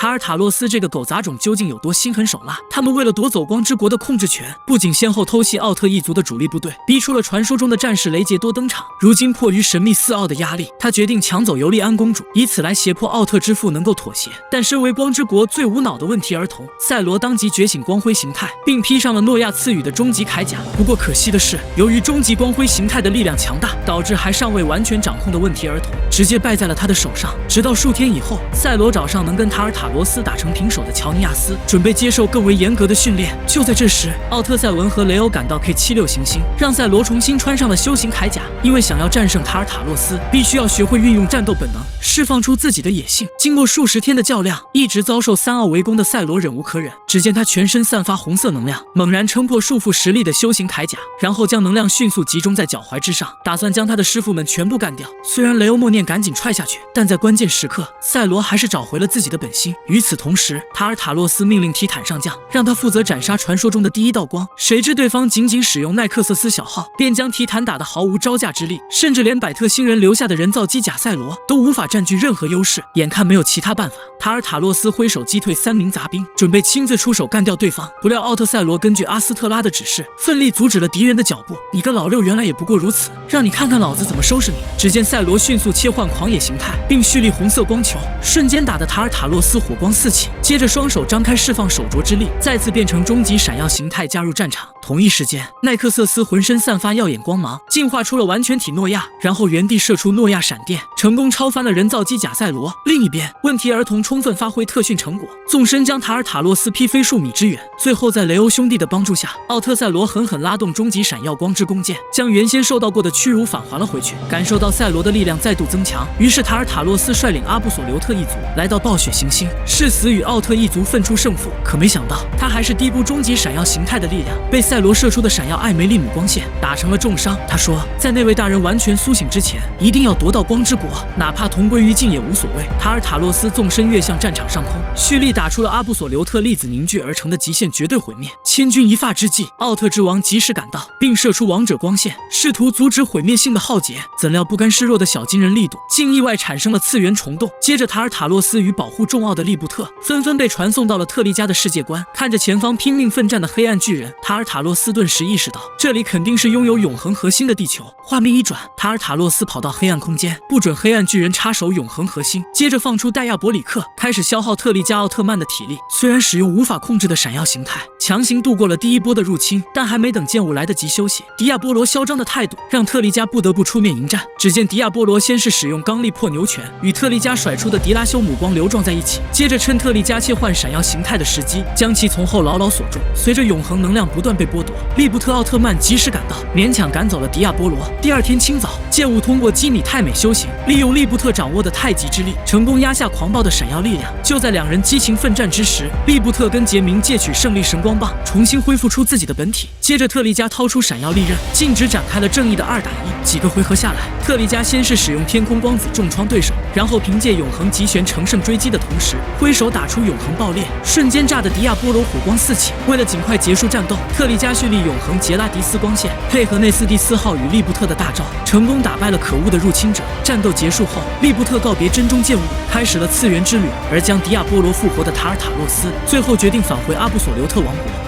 塔尔塔洛斯这个狗杂种究竟有多心狠手辣？他们为了夺走光之国的控制权，不仅先后偷袭奥特一族的主力部队，逼出了传说中的战士雷杰多登场。如今迫于神秘四奥的压力，他决定抢走尤利安公主，以此来胁迫奥特之父能够妥协。但身为光之国最无脑的问题儿童，赛罗当即觉醒光辉形态，并披上了诺亚赐予的终极铠甲。不过可惜的是，由于终极光辉形态的力量强大，导致还尚未完全掌控的问题儿童直接败在了他的手上。直到数天以后，赛罗找上能跟塔尔塔罗斯打成平手的乔尼亚斯，准备接受更为严格的训练。就在这时，奥特赛文和雷欧赶到 K76行星，让赛罗重新穿上了修行铠甲。因为想要战胜塔尔塔洛斯，必须要学会运用战斗本能，释放出自己的野性。经过数十天的较量，一直遭受三奥围攻的赛罗忍无可忍，只见他全身散发红色能量，猛然撑破束缚实力的修行铠甲，然后将能量迅速集中在脚踝之上，打算将他的师傅们全部干掉。虽然雷欧默念赶紧踹下去，但在关键时刻，赛罗还是找回了自己的本心。与此同时，塔尔塔洛斯命令提坦上将，让他负责斩杀传说中的第一道光。谁知对方仅使用奈克瑟斯小号，便将提坦打得毫无招架之力，甚至连百特星人留下的人造机甲赛罗都无法占据任何优势。眼看没有其他办法，塔尔塔洛斯挥手击退3名杂兵，准备亲自出手干掉对方。不料奥特赛罗根据阿斯特拉的指示，奋力阻止了敌人的脚步。你个老六原来也不过如此，让你看看老子怎么收拾你！只见赛罗迅速切换狂野形态，并蓄力红色光球，瞬间打得塔尔塔洛斯火光四起。接着双手张开释放手镯之力，再次变成终极闪耀形态加入战场。同一时间，奈克瑟斯浑身散发耀眼光芒，进化出了完全体诺亚，然后原地射出诺亚闪电，成功超翻了人造机甲赛罗。另一边，问题儿童充分发挥特训成果，纵身将塔尔塔洛斯劈飞数米之远。最后在雷欧兄弟的帮助下，奥特赛罗狠狠拉动终极闪耀光之弓箭，将原先受到过的屈辱返还了回去。感受到赛罗的力量再度增强，于是塔尔塔洛斯率领阿布索留特一族来到暴雪行星，誓死与奥特一族分出胜负。可没想到，他还是低估终极闪耀形态的力量，被赛罗射出的闪耀艾梅利姆光线打成了重伤。他说，在那位大人完全苏醒之前，一定要夺到光之国，哪怕同归于尽也无所谓。塔尔塔洛斯纵身跃向战场上空，蓄力打出了阿布索留特粒子凝聚而成的极限绝对毁灭。千钧一发之际，奥特之王及时赶到，并射出王者光线，试图阻止毁灭性的浩劫。怎料不甘示弱的小金人力度竟意外产生了次元虫洞。接着塔尔塔洛斯与保护众奥的利布特纷纷被传送到了特利迦的世界观。看着前方拼命奋战的黑暗巨人，塔尔塔洛斯顿时意识到，这里肯定是拥有永恒核心的地球。画面一转，塔尔塔洛斯跑到黑暗空间，不准黑暗巨人插手永恒核心，接着放出戴亚伯里克，开始消耗特利迦奥特曼的体力。虽然使用无法控制的闪耀形态，强行度过了第一波的入侵，但还没等剑舞来得及休息，迪亚波罗嚣张的态度让特利迦不得不出面迎战。只见迪亚波罗先是使用刚力破牛拳，与特利迦甩出的迪拉修姆光流撞在一起，接着趁特利迦切换闪耀形态的时机，将其从后牢牢锁住。随着永恒能量不断被剥夺，利布特奥特曼及时赶到，勉强赶走了迪亚波罗。第二天清早，剑舞通过基米太美修行，利用利布特掌握的太极之力，成功压下狂暴的闪耀力量。就在两人激情奋战之时，利布特跟杰明借取胜利神光棒，重新恢复出自己的本体。接着特利迦掏出闪耀利刃，径直展开了正义的2打1。几个回合下来，特利迦先是使用天空光子重创对手，然后凭借永恒极旋乘胜追击的同时，挥手打出永恒爆裂，瞬间炸得迪亚波罗火光四起。为了尽快结束战斗，特利迦蓄力永恒杰拉迪斯光线，配合内斯蒂斯号与利布特的大招，成功打败了可恶的入侵者。战斗结束后，利布特告别真中剑舞，开始了次元之旅。而将迪亚波罗复活的塔尔塔洛斯，最后决定返回阿布索留特王国。